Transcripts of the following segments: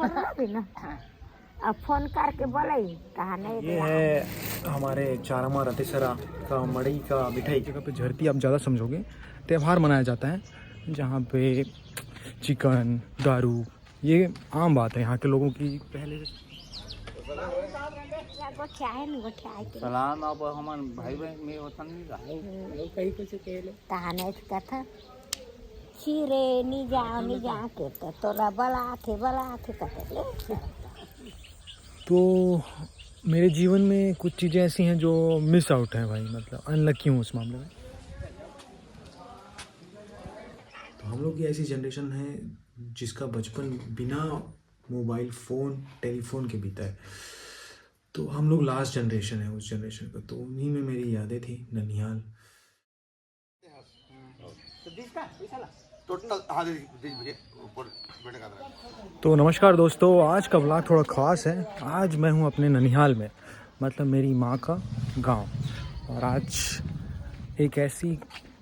अब फोन करके बोले कहा नहीं। ये है हमारे चारामा रतेसरा का मड़ई का मिठाई जगह पे झरती आप ज़्यादा समझोगे त्यौहार मनाया जाता है जहाँ पे चिकन दारू ये आम बात है यहाँ के लोगों की पहले से। सलाम आप हमारे भाई बहन में होता नहीं कहा नहीं कथा खीरे नी जाओ के तोरा बला थे कहते ले। तो मेरे जीवन में कुछ चीज़ें ऐसी हैं जो मिस आउट हैं भाई, मतलब अनलकी हूँ उस मामले में। तो हम लोग की ऐसी जनरेशन है जिसका बचपन बिना मोबाइल फ़ोन टेलीफोन के बीता है। तो हम लोग लास्ट जनरेशन है उस जनरेशन का। तो उन्हीं में मेरी यादें थी ननिहाल। तो नमस्कार दोस्तों, आज का व्लॉग थोड़ा ख़ास है। आज मैं हूँ अपने ननिहाल में, मतलब मेरी माँ का गांव। और आज एक ऐसी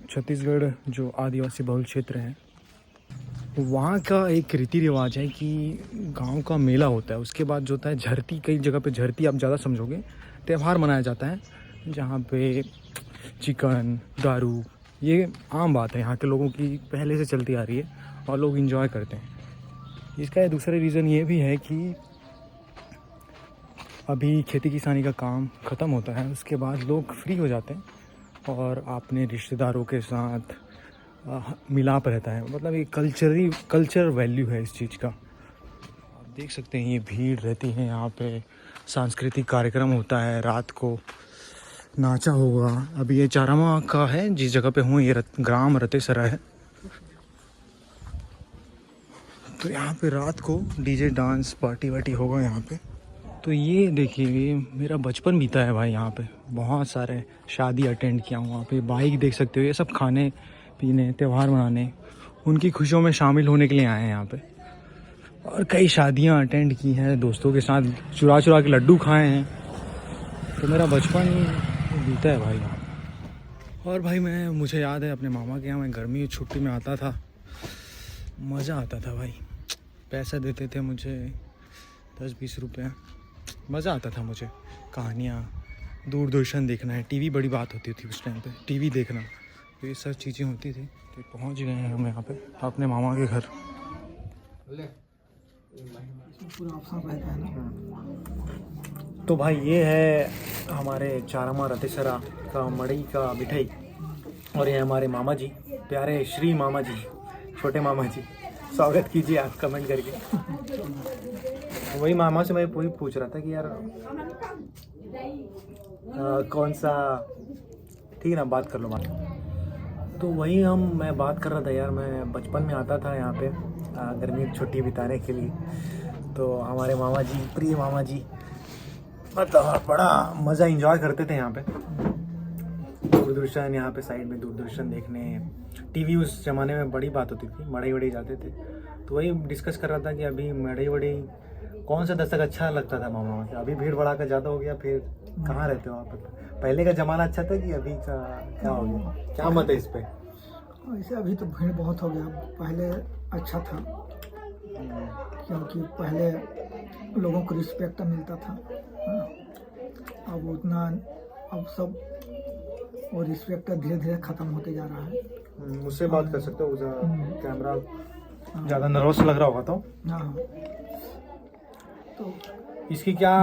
छत्तीसगढ़ जो आदिवासी बहुल क्षेत्र है वहाँ का एक रीति रिवाज है कि गांव का मेला होता है, उसके बाद जो होता है झरती, कई जगह पे झरती आप ज़्यादा समझोगे त्यौहार मनाया जाता है जहाँ पे चिकन दारू ये आम बात है, यहाँ के लोगों की पहले से चलती आ रही है और लोग इंजॉय करते हैं। इसका दूसरा रीज़न ये भी है कि अभी खेती किसानी का काम ख़त्म होता है, उसके बाद लोग फ्री हो जाते हैं और अपने रिश्तेदारों के साथ मिलाप रहता है। मतलब ये कल्चर वैल्यू है इस चीज़ का। आप देख सकते हैं ये भीड़ रहती है यहाँ पे, सांस्कृतिक कार्यक्रम होता है, रात को नाचा होगा। अभी ये चारामा का है जिस जगह पे हूँ, ये ग्राम रतेसरा है। तो यहाँ पे रात को डीजे डांस पार्टी वार्टी होगा यहाँ पे। तो ये देखिए ये मेरा बचपन बीता है भाई, यहाँ पे बहुत सारे शादी अटेंड किया हूँ। वहाँ पे बाइक देख सकते हो, ये सब खाने पीने त्यौहार मनाने उनकी खुशियों में शामिल होने के लिए आए हैं यहाँ पे। और कई शादियाँ अटेंड की हैं दोस्तों के साथ, चुरा के लड्डू खाए हैं। तो मेरा बचपन बीता है भाई यहाँ। और भाई मुझे याद है अपने मामा के यहाँ मैं गर्मी की छुट्टी में आता था, मज़ा आता था भाई। पैसा देते थे मुझे 10-20 रुपये, मज़ा आता था मुझे। कहानियाँ, दूरदर्शन देखना है, टीवी बड़ी बात होती थी उस टाइम पे, टीवी देखना, तो ये सब चीज़ें होती थी। तो पहुँच गए हैं हम यहाँ पे अपने मामा के घर। तो भाई ये है हमारे चारामा रतेसरा का मड़ई का मिठाई और ये हमारे मामा जी, प्यारे श्री मामा जी, छोटे मामा जी। स्वागत कीजिए आप कमेंट करके। वही मामा से मैं पूछ रहा था कि यार कौन सा, ठीक है ना, बात कर लो बात। तो वही मैं बात कर रहा था यार, मैं बचपन में आता था यहाँ पे गर्मी की छुट्टी बिताने के लिए। तो हमारे मामा जी, प्रिय मामा जी, मतलब बड़ा मज़ा एंजॉय करते थे यहाँ पे। दूरदर्शन यहाँ पे साइड में दूरदर्शन देखने, टीवी उस ज़माने में बड़ी बात होती थी, मड़ई वड़ई जाते थे। तो वही डिस्कस कर रहा था कि अभी मड़ई वड़ई कौन सा दस्तक अच्छा लगता था मामा के। अभी भीड़ भड़ाका ज़्यादा हो गया, फिर कहाँ रहते हो आप? पहले का ज़माना अच्छा था कि अभी का क्या हो गया, क्या मत है इस पर? वैसे अभी तो भीड़ बहुत हो गया, पहले अच्छा था क्योंकि पहले लोगों को रिस्पेक्ट मिलता था। अब उतना, अब सब वो रिस्पेक्ट धीरे धीरे ख़त्म होते जा रहा है। मुझसे बात कर सकते हो? कैमरा ज़्यादा नर्वस लग रहा होगा तो? हाँ, तो इसकी क्या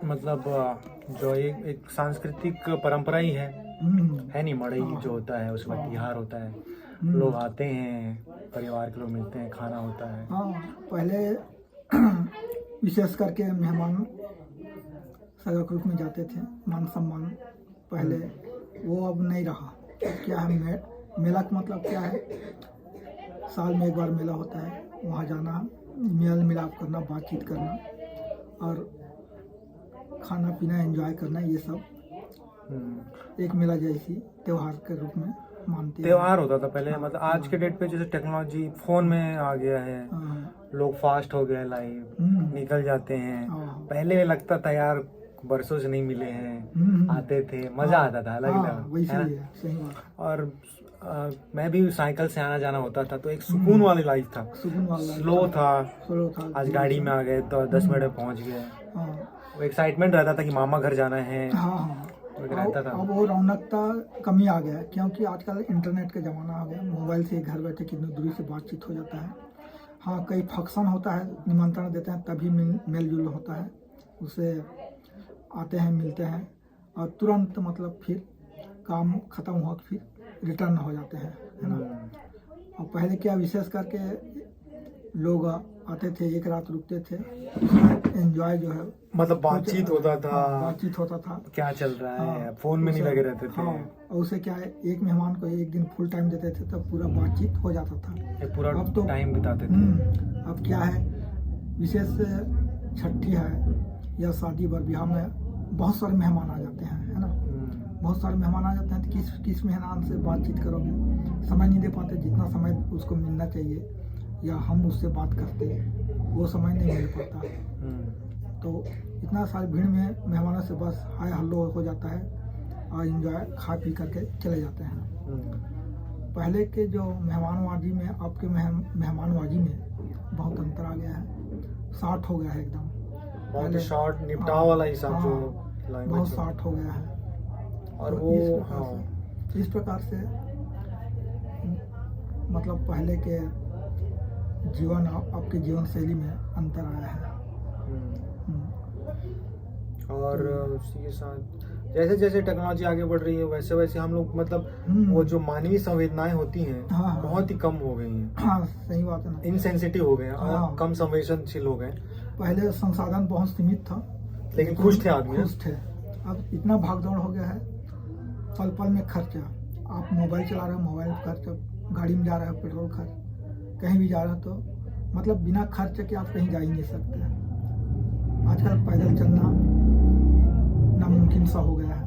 मतलब जो एक सांस्कृतिक परंपरा ही है नहीं? मड़ई जो होता है उसमें तिहार होता है, लोग आते हैं, परिवार के लोग मिलते हैं, खाना होता है। हाँ, पहले विशेष करके मेहमान सगा के रूप में जाते थे, मान सम्मान पहले, वो अब नहीं रहा। क्या है मेला का मतलब क्या है? साल में एक बार मेला होता है, वहाँ जाना, मेल मिलाप करना, बातचीत करना और खाना पीना एंजॉय करना, ये सब एक मेला जैसी त्योहार के रूप में मानते हैं। त्योहार होता था पहले, मतलब आज के डेट पे जैसे टेक्नोलॉजी फोन में आ गया है, लोग फास्ट हो गए, लाइव निकल जाते हैं। पहले लगता था यार बरसों से नहीं मिले हैं, आते थे, मजा आता था, अलग अलग। सही बात। और मैं भी साइकिल से आना जाना होता था तो एक सुकून वाली लाइफ था, सुकून वाला स्लो था। स्लो था। आज गाड़ी में आ गए तो 10 मिनट में पहुंच गए। हाँ वो एक्साइटमेंट रहता था कि मामा घर जाना है, हाँ हाँ। वो एक रहता था। अब वो रौनकता कमी आ गया है, क्योंकि आजकल इंटरनेट का ज़माना आ गया। मोबाइल से घर बैठे कितनी दूरी से बातचीत हो जाता है। हाँ, कई फंक्शन होता है, निमंत्रण देते हैं, तभी मेल जुल होता है, उससे आते हैं, मिलते हैं और तुरंत मतलब फिर काम ख़त्म हुआ फिर रिटर्न हो जाते हैं, है ना। और पहले क्या विशेष करके लोग आते थे, एक रात रुकते थे, एंजॉय जो है मतलब बातचीत होता था। हाँ, बातचीत होता था, क्या चल रहा है, हाँ, फोन में नहीं लगे रहते थे। हाँ, और उसे क्या है, एक मेहमान को एक दिन फुल टाइम देते थे, तब पूरा बातचीत हो जाता था। एक पूरा अब तो टाइम बिताते थे। अब क्या है, विशेष छठी है या शादी बर ब्याह में बहुत सारे मेहमान आ जाते हैं, है ना। बहुत सारे मेहमान आ जाते हैं तो किस मेहमान से बातचीत करोगे, समय नहीं दे पाते। जितना समय उसको मिलना चाहिए या हम उससे बात करते हैं वो समय नहीं मिल पाता। तो इतना सारी भीड़ में मेहमानों से बस हाय हल्लो हो जाता है और एंजॉय खा पी करके चले जाते हैं। पहले के जो मेहमानबाजी में आपके मेहमानबाजी में बहुत अंतर आ गया है, शॉर्ट हो गया है एकदम। बहुत शॉर्ट निपटाव वाला हिसाब जो बहुत शॉर्ट हो गया है। और तो वो इस प्रकार से मतलब पहले के जीवन आपके जीवन शैली में अंतर आया है। और उसी के साथ जैसे जैसे टेक्नोलॉजी आगे बढ़ रही है वैसे वैसे हम लोग मतलब वो जो मानवीय संवेदनाएं होती हैं हाँ, बहुत ही कम हो गई हैं। हाँ, सही बात है ना। इनसेंसिटिव हो गए हैं और हाँ। कम संवेदनशील हो गए। पहले संसाधन बहुत सीमित था, लेकिन खुश थे आदमी। खुश थे। अब इतना भागदौड़ हो गया है, पल पल में खर्चा। आप मोबाइल चला रहे हो, मोबाइल खर्च, गाड़ी में जा रहे हो, पेट्रोल खर्च, कहीं भी जा रहे हो तो मतलब बिना खर्च के आप कहीं जा ही नहीं सकते। आजकल पैदल चलना नामुमकिन सा हो गया है।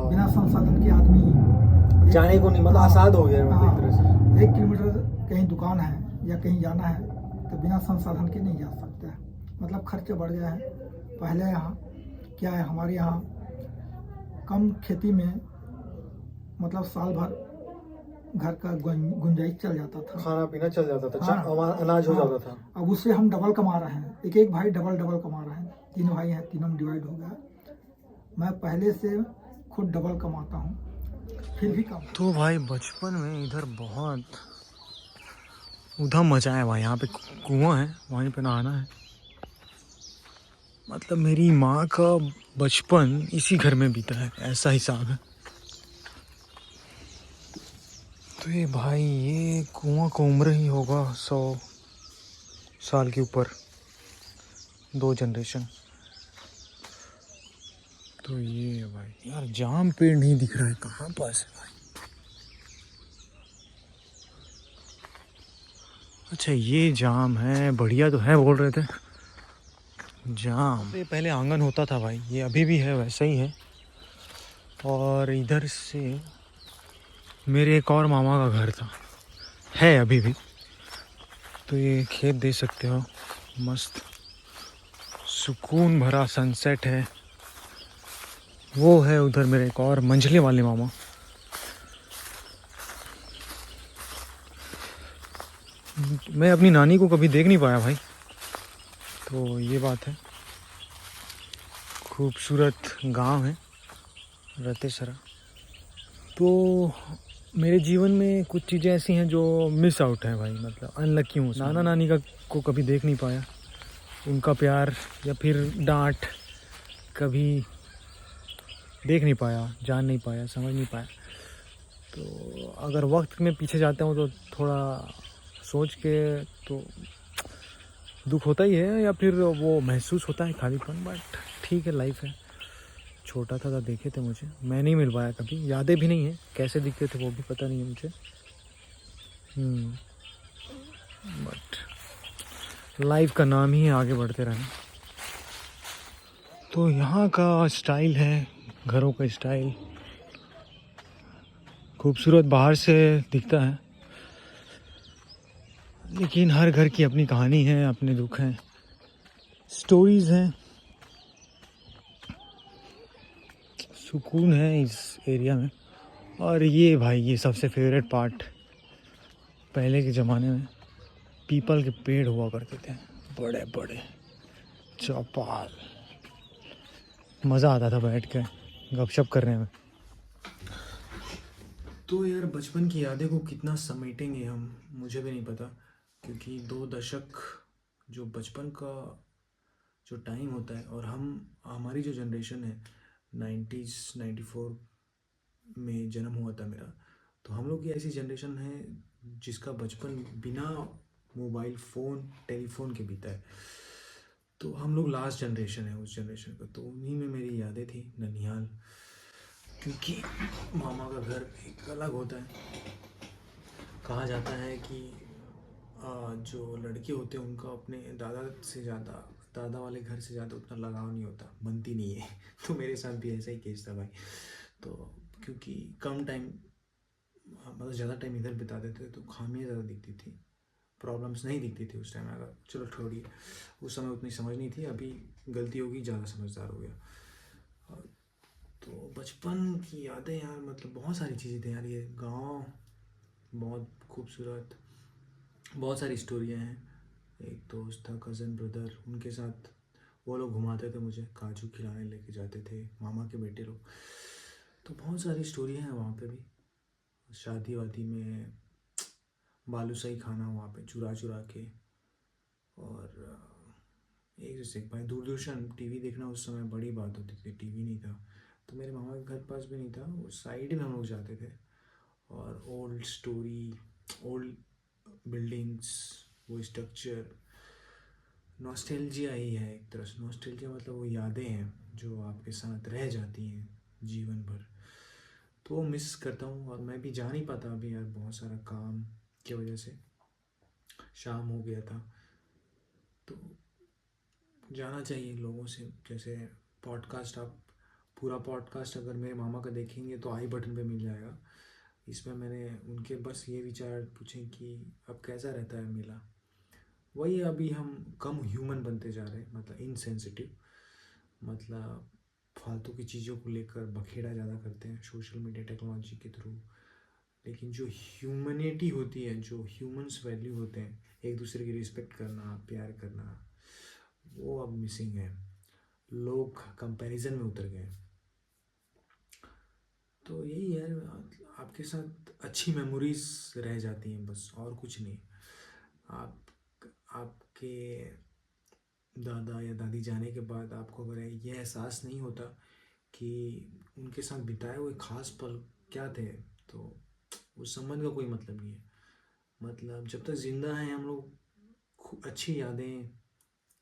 बिना संसाधन के आदमी जाने को नहीं, मतलब आसाद हो गया है मतलब एक तरह से। 1 किलोमीटर कहीं दुकान है या कहीं जाना है तो बिना संसाधन के नहीं जा सकते। मतलब खर्च बढ़ गया है। पहले यहाँ क्या है, हमारे यहाँ कम खेती में मतलब साल भर घर का गुंजाइश चल जाता था, खाना पीना चल जाता था। हाँ, अनाज हो जाता था। अब उससे हम डबल कमा रहे हैं। एक भाई डबल कमा रहे हैं। 3 भाई हैं, तीनों में डिवाइड हो गया। मैं पहले से खुद डबल कमाता हूँ, फिर भी कम। तो भाई बचपन में इधर बहुत उधम मचा है भाई। यहाँ पे कुआं है, वहीं पे नहाना है। मतलब मेरी माँ का बचपन इसी घर में बीता है, ऐसा हिसाब है। तो ये भाई ये कुआं का उम्र ही होगा 100 साल के ऊपर, 2 जनरेशन। तो ये भाई यार जाम पेड़ नहीं दिख रहा है, कहाँ पास है भाई। अच्छा ये जाम है, बढ़िया तो है बोल रहे थे जाम। ये पहले आंगन होता था भाई, ये अभी भी है वैसा ही है। और इधर से मेरे एक और मामा का घर था, है अभी भी। तो ये खेत दे सकते हो, मस्त सुकून भरा सनसेट है। वो है उधर मेरे एक और मंझले वाले मामा। मैं अपनी नानी को कभी देख नहीं पाया भाई, तो ये बात है। खूबसूरत गांव है रतेसरा। तो मेरे जीवन में कुछ चीज़ें ऐसी हैं जो मिस आउट हैं भाई, मतलब अनलकी हूँ। नाना नानी का को कभी देख नहीं पाया, उनका प्यार या फिर डांट कभी देख नहीं पाया, जान नहीं पाया, समझ नहीं पाया। तो अगर वक्त में पीछे जाता हूँ तो थोड़ा सोच के तो दुख होता ही है, या फिर वो महसूस होता है खालीपन। बट ठीक है, लाइफ है। छोटा था तब देखे थे मुझे, मैं नहीं मिल पाया कभी, यादें भी नहीं है कैसे दिखते थे वो भी पता नहीं है मुझे। बट लाइफ का नाम ही है आगे बढ़ते रहना। तो यहाँ का स्टाइल है, घरों का स्टाइल खूबसूरत बाहर से दिखता है, लेकिन हर घर की अपनी कहानी है, अपने दुख हैं, स्टोरीज हैं। सुकून है इस एरिया में, और ये भाई ये सबसे फेवरेट पार्ट, पहले के ज़माने में पीपल के पेड़ हुआ करते थे, बड़े बड़े चौपाल, मज़ा आता था बैठ के गपशप करने में। तो यार बचपन की यादें को कितना समेटेंगे हम, मुझे भी नहीं पता, क्योंकि 2 दशक जो बचपन का जो टाइम होता है, और हमारी जो जनरेशन है 90s 94 में जन्म हुआ था मेरा, तो हम लोग की ऐसी जनरेशन है जिसका बचपन बिना मोबाइल फ़ोन टेलीफोन के बीता है। तो हम लोग लास्ट जनरेशन है उस जनरेशन का। तो उन्हीं में मेरी यादें थी ननिहाल, क्योंकि मामा का घर एक अलग होता है। कहा जाता है कि जो लड़के होते हैं उनका अपने दादा वाले घर से ज़्यादा उतना लगाव नहीं होता, बनती नहीं है। तो मेरे साथ भी ऐसा ही केस था भाई। तो क्योंकि कम टाइम मतलब ज़्यादा टाइम इधर बिताते थे तो खामियाँ ज़्यादा दिखती थी, प्रॉब्लम्स नहीं दिखती थी उस टाइम। अगर चलो छोड़िए, उस समय उतनी समझ नहीं थी, अभी गलती होगी, ज़्यादा समझदार हो गया। तो बचपन की यादें यार, मतलब बहुत सारी चीज़ें थी यार। ये गांव बहुत खूबसूरत, बहुत सारी स्टोरियाँ हैं। एक दोस्त था, कज़न ब्रदर, उनके साथ वो लोग घुमाते थे मुझे, काजू खिलाने लेके जाते थे, मामा के बेटे लोग। तो बहुत सारी स्टोरियाँ हैं वहाँ पे भी। शादी वादी में बालूशाही खाना वहाँ पे चुरा चुरा के, और एक जैसे भाई दूरदर्शन टीवी देखना उस समय बड़ी बात होती थी। टीवी नहीं था तो मेरे मामा के घर पास भी नहीं था, उस साइड में हम लोग जाते थे, और ओल्ड स्टोरी, ओल्ड बिल्डिंग्स, वो स्ट्रक्चर, नॉस्टैल्जिया ही है एक तरह से। नॉस्टैल्जिया मतलब वो यादें हैं जो आपके साथ रह जाती हैं जीवन भर। तो वो मिस करता हूँ, और मैं भी जा नहीं पाता अभी यार, बहुत सारा काम की वजह से शाम हो गया था। तो जाना चाहिए लोगों से, जैसे पॉडकास्ट, आप पूरा पॉडकास्ट अगर मेरे मामा का देखेंगे तो आई बटन पे मिल जाएगा। इसमें मैंने उनके बस ये विचार पूछे कि अब कैसा रहता है मेला। वही अभी हम कम ह्यूमन बनते जा रहे हैं, मतलब इनसेंसिटिव, मतलब फालतू की चीज़ों को लेकर बखेड़ा ज़्यादा करते हैं सोशल मीडिया टेक्नोलॉजी के थ्रू। लेकिन जो ह्यूमनिटी होती है, जो ह्यूमंस वैल्यू होते हैं, एक दूसरे की रिस्पेक्ट करना, प्यार करना, वो अब मिसिंग है। लोग कंपैरिजन में उतर गए। तो यही है, आपके साथ अच्छी मेमोरीज रह जाती हैं बस, और कुछ नहीं। आपके दादा या दादी जाने के बाद आपको अगर ये एहसास नहीं होता कि उनके साथ बिताए हुए खास पल क्या थे, तो उस संबंध का कोई मतलब नहीं है। मतलब जब तक ज़िंदा हैं हम लोग अच्छी यादें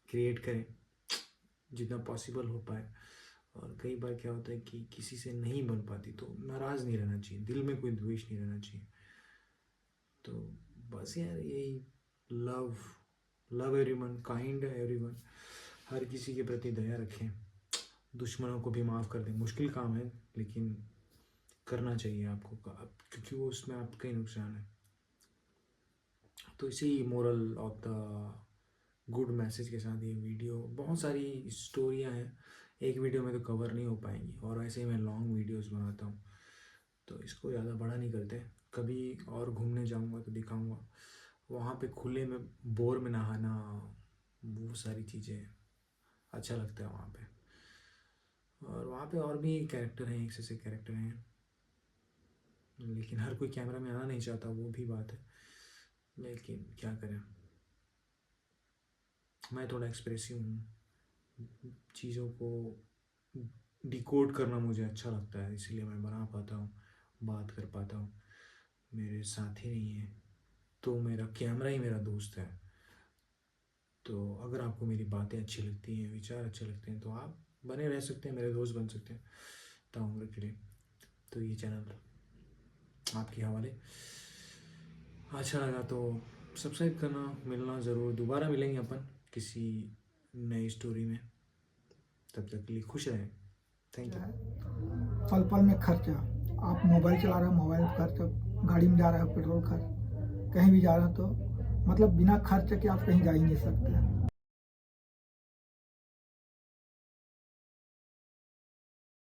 क्रिएट करें जितना पॉसिबल हो पाए। और कई बार क्या होता है कि किसी से नहीं बन पाती तो नाराज़ नहीं रहना चाहिए, दिल में कोई द्वेष नहीं रहना चाहिए। तो बस यार यही, लव एवरीवन, काइंड एवरीवन, हर किसी के प्रति दया रखें, दुश्मनों को भी माफ़ कर दें। मुश्किल काम है लेकिन करना चाहिए आपको, क्योंकि वो उसमें आपका ही नुकसान है। तो इसी moral of the good message के साथ ये वीडियो, बहुत सारी स्टोरियाँ हैं, एक वीडियो में तो कवर नहीं हो पाएंगी, और ऐसे ही मैं लॉन्ग वीडियोस बनाता हूँ, तो इसको ज़्यादा बड़ा नहीं करते। कभी और घूमने जाऊँगा तो दिखाऊँगा, वहाँ पे खुले में बोर में नहाना, वो सारी चीज़ें अच्छा लगता है वहाँ पे। और वहाँ पे और भी कैरेक्टर हैं, एक से कैरेक्टर हैं, लेकिन हर कोई कैमरा में आना नहीं चाहता, वो भी बात है। लेकिन क्या करें, मैं थोड़ा एक्सप्रेसिव हूँ, चीज़ों को डिकोड करना मुझे अच्छा लगता है, इसलिए मैं बना पाता हूँ, बात कर पाता हूँ। मेरे साथी नहीं है तो मेरा कैमरा ही मेरा दोस्त है। तो अगर आपको मेरी बातें अच्छी लगती हैं, विचार अच्छे लगते हैं, तो आप बने रह सकते हैं, मेरे दोस्त बन सकते हैं ताउम्र के लिए। तो ये चैनल आपके हवाले। अच्छा लगा तो सब्सक्राइब करना, मिलना ज़रूर, दोबारा मिलेंगे अपन किसी नई स्टोरी में। तब तक के लिए खुश रहें। Thank you. पल पल में खर्चा, आप मोबाइल चला रहे हो, मोबाइल खर्च, गाड़ी में जा रहे हो, पेट्रोल खर्च, कहीं भी जा रहे हो, तो मतलब बिना खर्च के आप कहीं जा ही नहीं सकते।